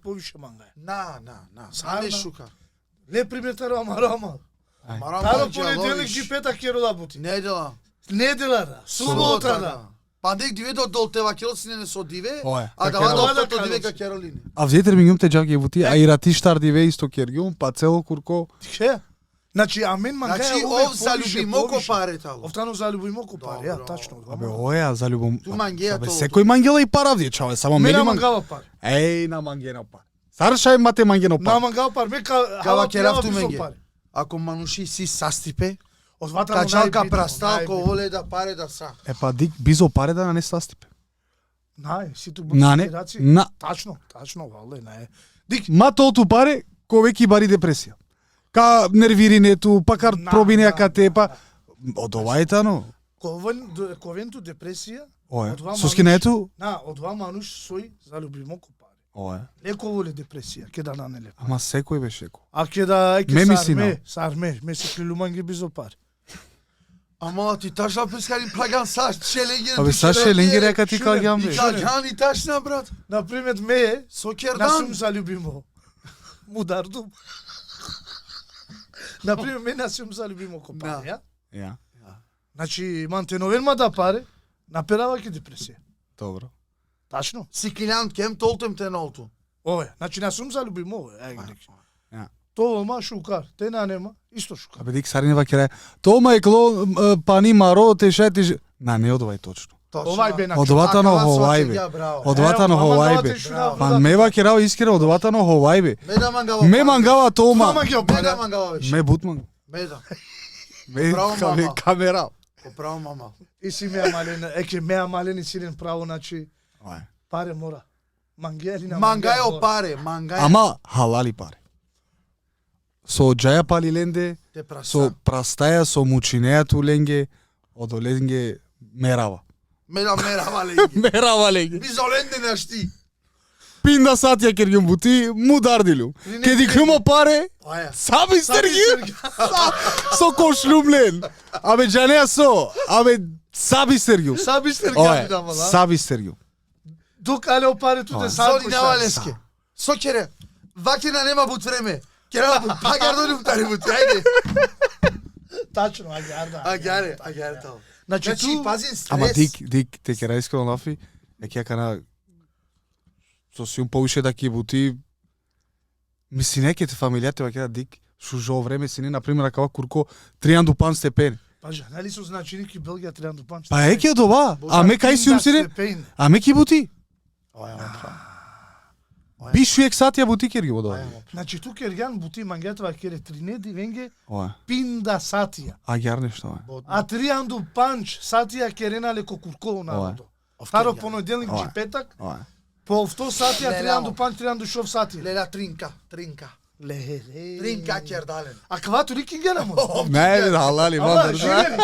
повише мангаја. На, на не Сарна. шукар. Не приметаро, ама рома. Марам Таро Банџа, понеделник Ловиш. ги пета керола бути. Недела. Недела да, субота да. Па дек диве до долтева келосине не со диве, Ое, а да ка вада Керола. оттото диве ка Керолине. А взетер ми те джаки бути, а и ратиштар диве исто кергјум, па цело курко. Че? Значи, а мен мангаја Значи, ов залюби моко паретало. Овтано залюби моко пари, ја, Добро. тачно. Абе оја залюбум. Ту мангеја Абе то- секој мангела и пара вдие чаве, само Мене мели мангава пари. Еј на мангено пар. Саршај мате мангено На пар. мангава пари, ме Кава керав ту менге. пари. Ако мануши си састипе, Од ватано качалка најбитно, прастал ко најбитно. воле да паре да са. Е па дик бизо паре да не састипе. Си ту На не, на. Тачно, вале, не. Дик, Ма толту паре, ко веки бари депресија. Ка нервиринету, па кар На, пробинеа да, кате, па од ова е тано. ковенту депресија, Ое, Од два соски мануш- нету. од два мануш сој залюби моко пари. Ое. Леко воле депресија, ке да нанеле. Ама секој беше ко. А ке да Ме ке мисли сарме, ме се клилуманги бизо пари. Ама ти ташна пескари плаган саш челенгер. Абе саше ленгер јака ти калгам бе. Калган и ташна брат. Например, ме Сокердан. насум залюбимо. Мудардум. Например, ме насум залюбимо компанија. Ја. Значи, мантеновен ма да паре, наперава ке депресија. Добро. Тачно. Си клиент кем толтем те нолту. Ове, значи насум залюбимо ове. Ја. Тоа ма шукар, те на нема, исто шукар. Абе дик саринева кере. Тома е кло пани маро те шети. На не од овај точно. Овај бе на Од овата на Ховај бе. Од овата на Ховај бе. Па мева керао искира од овата на Ховај бе. Меда мангава. Ме мангава Тома. Мама ги опаѓа. Меда мангава веш. Ме бутман. Меда. Ме Браво, мама. камера. Право мама. И си меа мален, еке меа мален и силен право, значи Ај. паре мора. Мангеа или на Мангајо паре, мангајо. Ама халали паре. Со џаја пали ленде, те праса. со прастаја, со мучинеја ту ленге, од оленге мерава. Меда мерава ленги. Мерава ленге. Бизоленде нашти. Пинда сатја ker ги бути мудардилу. Ке ди кумо паре, Аја. саби стерги. Со кошлумлен. Абе џанеја со, абе саби стерги. Саби сте Ое, ргаби да саби стерги. Дук але опаре туте Ое. сад Зони навалеске. Сокере. Вакина нема бут време. Кера пагардони тари бут. Ајде. Тачно, агарда. Агаре тал. Значи Значи ту пазин стрес. Ама дик те кера искрено лафи, ќе кана со сум повише да ќе бути мисли неките фамилијате ваќе дик шужо време сини на пример кава курко трианду пан степен. Пажа, нали со значиники Белгија треба да памти. Па еќе од ова, а ме кај сум сине, а ме ќе бути. Бишу ексатија бути кер ги од ова. Значи ту керган бути мангетва кере тринеди венге Ова. пинда сатија. А јар нешто е. А трианду панч сатија керена леко курко народо. Таро понеделник Ова. чи петак, Ова. по вто сатија Леле, трианду амо. панч, трианду шов сатија. Лела тринка. Ле. Тринка кердален. А квато рикингера му? Не, халали, Ама, мандер. живе.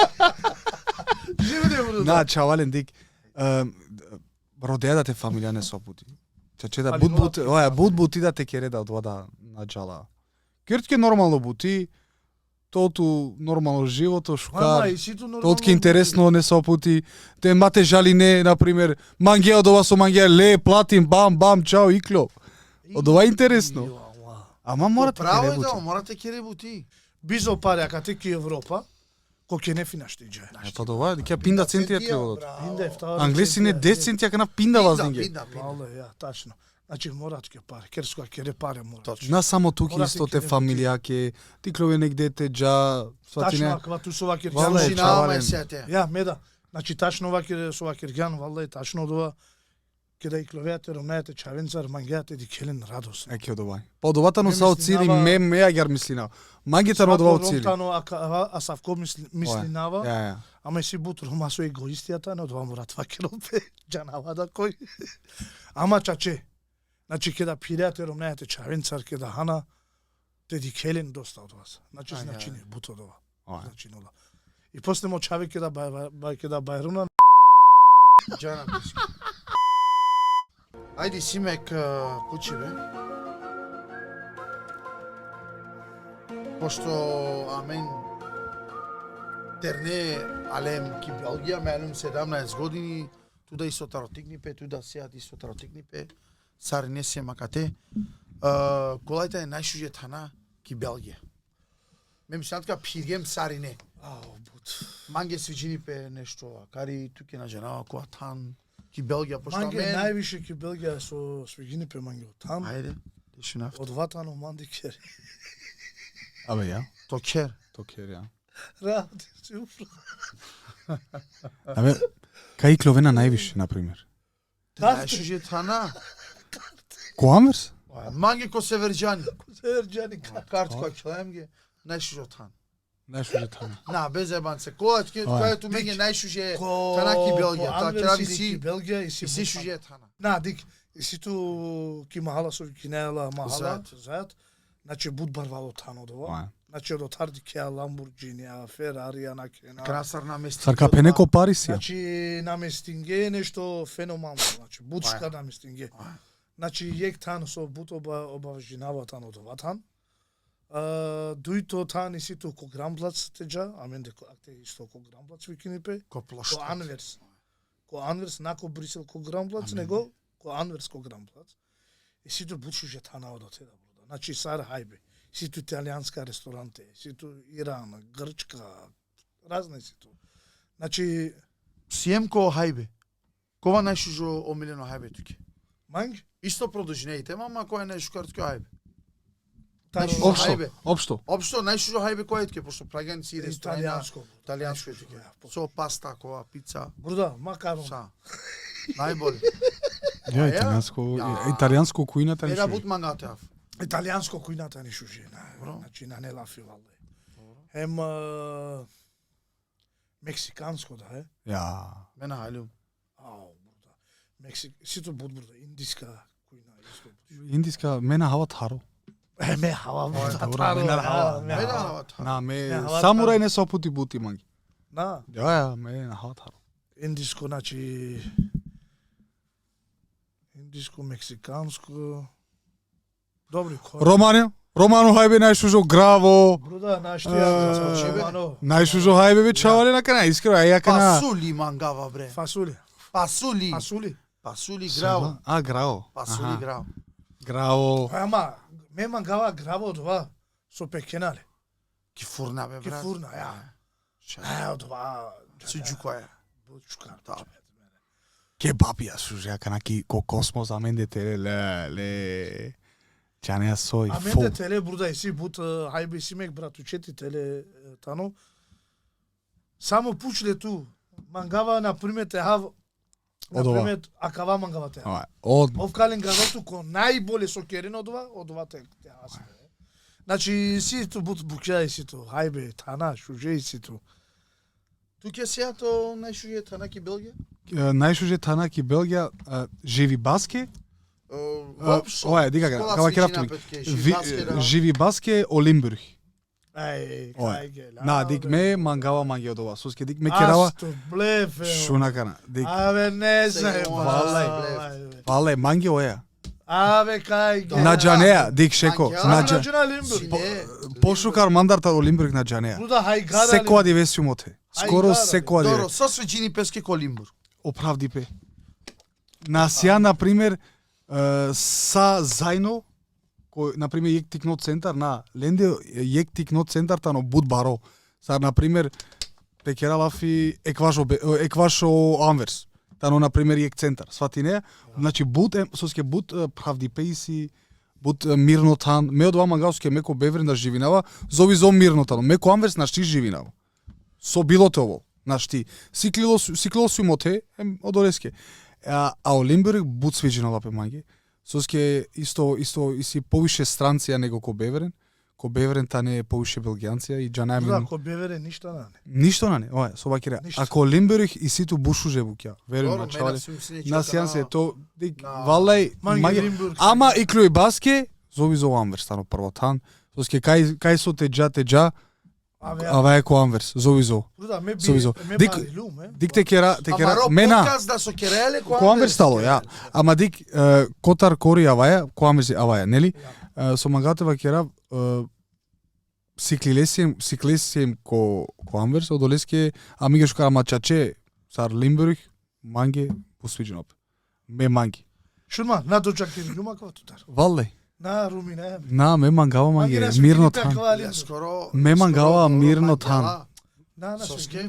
Живе бро. На, чавален дик. Родеа да те фамилија не сопути. Чаче да Али бут нова бути да те кере да од вода на джала. Кертке нормално бути, тоту нормално живото, Ама шукар. и сито нормално. Тотки интересно не сопути. Те мате жалине, на пример, мангеа од ова со мангеа, ле, платим, бам, чао, икло. Од ова интересно. Ама морате Право кере е бути. да, морате кере бути. Бизо паре, ака те ки Европа, ко ке не финашти джај. Па дова, ќе пинда центија треба. Пинда е втора. Англиси не 10 центија кана пинда вазнинге. Пинда. Мало е, ја, тачно. Значи морат ке паре, керско кере паре мора. На само туки Морате исто те кере фамилија ке ти клове негде те джа, свати Тачно, не. аква ту со вакер Вала е, ѓан. Жинава чавален. сете. Ја, меда. Значи тачно вакер со вакер ѓан, валда е тачно дова. Ке да и кловеате, ромеате, чавенцар, мангеате, ди келен радост. Еке од овај. Па од овата но Ме са од цири мислинава- ме јар мислина. Мангитар од ова од цири. Ромтано, а Савко мислинава. Ја. Ама си бут рома со егоистијата, не од ова мора твакерот бе, џанава да кој. Ама чаче, значи ке да пиреате ромнеате чавенцар, ке да хана, те ди келен доста од вас. Значи значи не бут од ова. Ова. Значи нола. И после мо чаве ке да бајруна. Џана писки. Ајде Симек, пучи бе. Пошто амен терне алем ки Белгија мелум 17 години, туда и со таротикнипе, туда сеат и со таротикнипе, цари не се макате. Колајта е најшуже тана ки Белгија. Ме мислат пиргем цари не. Ау, бут. Манге свиџинипе нешто, кари туке на женава која тан ки Белгија пошто Манге амен. највише ки Белгија со свигини пе манге од там. Ајде, тиши нафта. Од ватано манди кери. Абе ја. Токер. Токер ја. Ради си упро. Абе, кај кловена највише на пример. Најшуже тана. Коамерс? Манге ко северџани. Серџани Карт кој члемге, најшуже тана. Нешто е тама. На, без ебанце. Којато меѓе најшуже тана ки Белгија. Та крави си Белгија и и си си шуже тана. На, дик, и си ту ки махала со кинела махала, зајат. Значи буд барвало тано од ова. Значи од отарди кеа Ламбурџини, Ферари, на кена. Красар на место. Сарка пенеко Париси. Значи на местинге нешто феномално, значи будшка на местинге. Значи јек тан со бут обавжинава тан од ова тан. Дуито тани сито ко Грамплац теџа, амен деко акте исто ко Грамплац викинипе. Ко площад. Ко Анверс. Ко Анверс нако Брисел ко Грамплац, него ко Анверс ко Грамплац. И сито бучу же тана од оте да бруда. Значи сар хајбе. Сито италијанска ресторанте, сито Иран, Грчка, разни сито. Значи Сием ко хајбе. Кова најшужо омилено хајбе туке? манг Исто продолжи, не и тема, ама кој е најшукарско хајбе? Општо. Општо најшужо хајбе кој е туке, пошто праганици ресторани италијанско е туке. Со паста, кова, пица. Бруда, макарон. Са. Најболи. Италијанско кујната Еда не бут мангатеав. Италијанско кујната не шужи, значи на не лафи валде. Ем мексиканско да е. Ја. Мене хајлум. Ау, бруда. Сито бут бруда, индиска кујна исто. Индиска мена хава таро. Ме хава бруда, добро, таро. мене хава. ме Мене хава. хава. На ме Ја, самурај не се опути бути манги. На, Ја, ме на хава таро. индиско, значи индиско, мексиканско. Добри кој. Романо хајбе најшужо граво. Бруда, наштија, Романо. Најшужо хајбе бе чавале на кана искра, ја кана. Пасули мангава, бре. Фасули. Пасули. Фасули. Пасули граво. А, граво. Пасули граво. Граво. Ама, ме мангава граво това со пекенале. Ки фурна, бе, Ки брат. фурна, ја. Това. Се џукаја. Бучка. Кебабија шужа кана ки ко космос амендете ле Џанеа сој. Аменде теле бруда и си бут хајбе си мек брат учети теле тано. Само пучле ту. Мангава на пример те хав. На пример акава мангава те. Од Овкален градото ко најболе со керено од ова те хаси. Значи си ту бут букја и си ту хајбе тана шуже и си ту. Туке сеато најшуѓе танаки Белгија? најшуже танаки Белгија живи баске. Ова е дига кава керафтуми. Живи баске Олимбург. Кајге. На дик ме мангава манги од ова. Соске дик ме керава. Шуна кана. Дик. Аве не знај. Вале манги оја. Аве кајге. На Џанеа дик шеко. На Џанеа Олимбург. Пошукар мандарта Олимбург на Џанеа. Бруда хајгада. Секоја дивесиумоте. Скоро секоја диве. Добро, со свеџини песке Колимбур. Оправди пе. На сија на пример са зајно кој на пример јек тикно центар на ленде јек тикно центар тано Будбаро. Сар на пример пекералафи еквашо Анверс. Тано на пример јек центар. Свати не? Значи бут соске бут правди пејси бут мирнотан. Ме од вама гаске меко беврен да живинава, зови зо мирнотан. Меко Анверс на шти живинава. Со билото ово. Нашти сиклило сумоте одолеске. А Олимбург бут свеџина лапе манги. Соске исто иси повише странција него ко Беверен. Ко Беверен та не е повише белгијанција и Џанеа ми. Да, ко Беверен ништо на не. Ништо на не. Ова со вакира. Ако Олимбург и ситу бушуже буќа. Верувам на чавале. На сеансе то дик валај маги. Ма и клуј баске зови зо Анверс стано првотан. Соске кај со теџа Ава е ко Анверс, зови зо. Зовизо. Дик те кера мена. Подкаст да со кереле ко Анверс стало, ја. Ама дик Котар Кори аваја, ко Анверс аваја, нели? Со мангатева кера сиклесием ко Анверс, одолеске амиге шукара мачаче сар Лимбург, манге посвиđено. Ме манги. Шурма, на дочак лума како тутар. Вале. На Румина. На ме мангава манге мирно тан. Ме мангава мирно тан.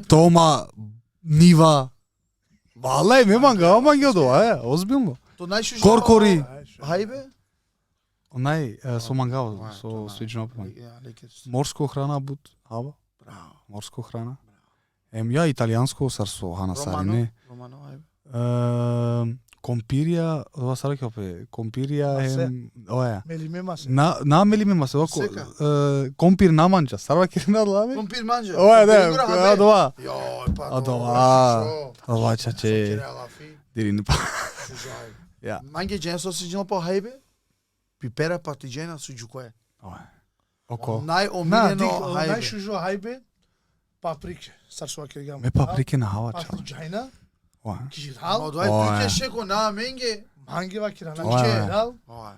Тома нива. Вале ме мангава манге од ова, озбилно. Коркори. Хајбе? Онај со мангава, со свиđено манге. Морско храна бут, аба. Морско храна. Ја италијанско сар со хана сарине. Компирија, ова сарка пе, компирија оја. Мелиме масе. На мелиме масе, компир наманџа, сарва ке на лаве. Компир манџа. Оја да, адова. Јој, па адова. Ова чаче. Дирин па. Ја. Манге џен со сиџено по хајбе? Пипера партиџена со џукоја. Оја. Око. Најомилено хајбе. Најшужо хајбе паприке. Сар со ке гам. Ме паприке на хава ча. Партиџена. Кирал. Одој туке шеко на менге. Манге ва кирал. Кирал.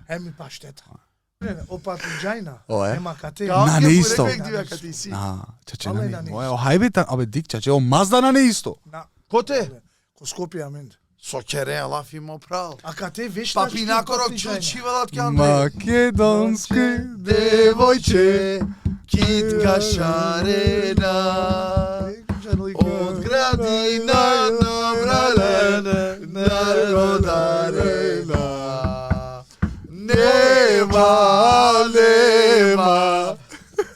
Еми паштета. Не, опатиджајна. Ое. Ема кате. На не исто. Ти си. Чаче Але на на не. не Ое, хајбе, абе дик чаче, о Мазда на не исто. На Коте? ко Скопје амен. Со кере лаф има прав. А кате веш Папи накорок чучивалат кан. Македонски девојче, Китка шарена. Од градина набралена, народарена. Нема,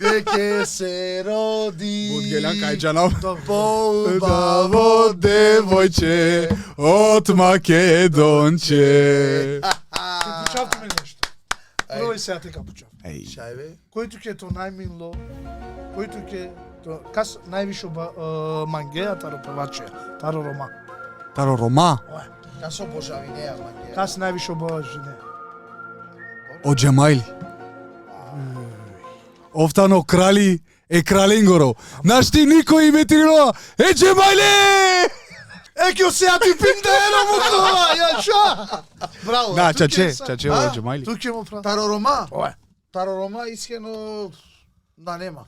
веќе се роди. Будгелјан Кајджанов. Поубаво девојче од Македонче. Пучавте ме нешто. Прво и сега тека пучав. Еј, Шајбе. Којто ќе то најмило, којто ќе то кас највише мангеа таро певаче, таро рома. таро Рома, Ое, Касо божавинеја, мање. кас највише обожене. од Џемајли. Офтано крали е Краленгоро. Наш ти никој име трило е Џемајли! Ќе сега ти пиндено му тоа, ја ша. Браво. Да, тук чаче, е са- чаче А? од Џемајли. Тук ќе му прав. Таро Рома? Ое. Таро Рома искрено да нема.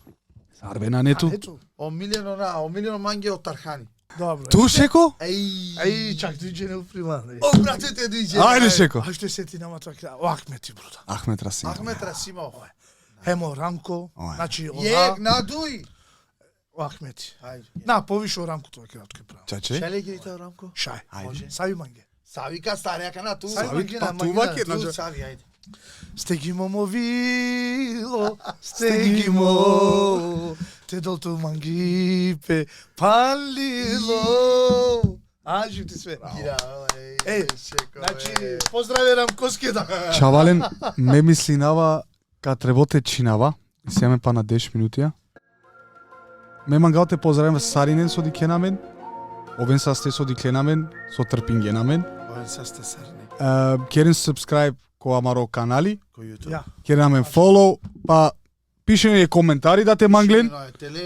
Арбе на нету. Ето. Омилено манге од Тархани. Добро. Ту Шеко? Ај, чак диџе не уприма. О, братете диџе. Ајде Шеко. А што се ти нема така? О, Ахмети бруда. Ахмет Расим. Ахмет Расимов. Емо Рамко, Ое. значи Јек, надуј. о Ахмети. Ајде. На, повише о Рамко тоа кратко е право. Чаче? Шале ги тоа Рамко? Шај. Ајде. Сави манге. Савика старјака на ту. Сави манге па на тува мангина. ке, Ту, значи- Сави, ајде. Стеги момовило, стеги мо, те долту мангипе, палило. Ажи ти све. Гира, Еј, Шеко. Значи, поздраве Рамковски да. Чавален ме мислинава ка треботе чинава. И сега па на 10 минутија. Ме мангал те поздравам Саринен со дикенамен. Овен са сте со дикленамен, со трпингенамен. Овен са сте сарни. Керен subscribe ко Амаро канали. Кој јутуб. Ја. Керен follow, па пишене коментари да те манглен.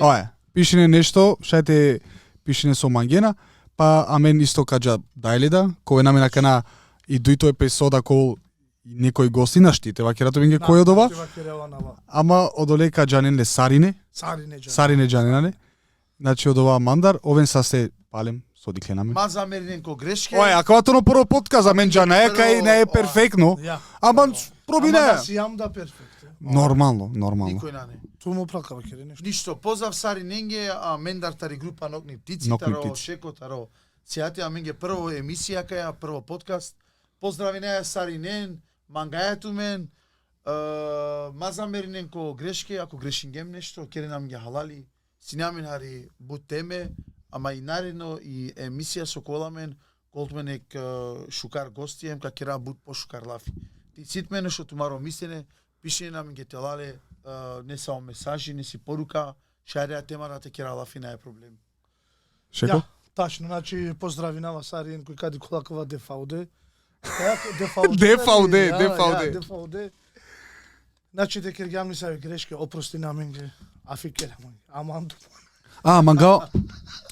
Ое, пишене нешто, шајте пишене со мангена, па амен исто кажа дајледа, кој намена кана и дуито епизода кол некој гости на штите, вакерато винге кој од ова, ама одоле кажанен ле Сарине, Сарине джаненане, значи од ова мандар, овен са се палем со дикленаме. Маза Мерненко грешке. Ое, ако тоа на прво подкаст, а мен джанаја кај не е перфектно, ама пробине. Ама си јам да перфект. Нормално, нормално. Никој на не. Ту му пракава кере нешто. Ништо, позав Сари Ненге, а мендар тари група Нокни птици, Нокни таро птици. Шеко, таро Сијати, а менге прво емисија каја, прво подкаст. Поздрави неја Сари Нен, мангајату мен, Маза Мерненко грешке, ако грешингем нешто, кере нам ги халали, синамен хари бут теме, ама и наредно и емисија со коламен, колтменек шукар гостием, ка кера бут по шукар лафи. Ти ситмене што тумаро мислене, пишење нам ги телале, не само месажи, не си порука, шајреа тема да те кера лафи не е проблем. Шеко? Ја, тачно, значи поздрави на Васарин кој кади колакова дефауде. Дефауде. Дефауде. Значи те кергјамни сави грешке, опрости на менге, афикера мој. Аманду.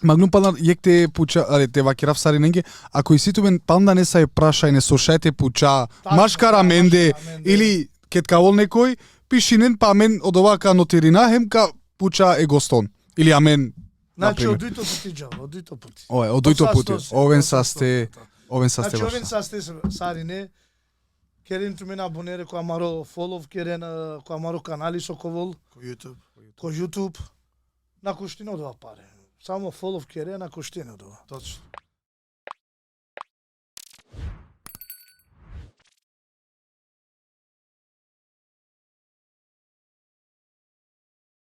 Магнум пална јек те пуча, те вакерав Сариненге, ако и ситумен пална не са е прашајне со шајте пуча, машкара менде или кеткавол некој, пишинен па мен од овака нотерина хем ка пуча е гостон. Или амен. Значи од дуито пути джал, од дуито пути. Ое, од дуито пути. Овен са сте Значи овен баш. са сте Сарине. Керен ту мен абонере кој Амаро фолов, керен кој Амаро канали со ковол, кој YouTube. На коштина од ова паре. Само фолов керен на коштина од ова. Точно.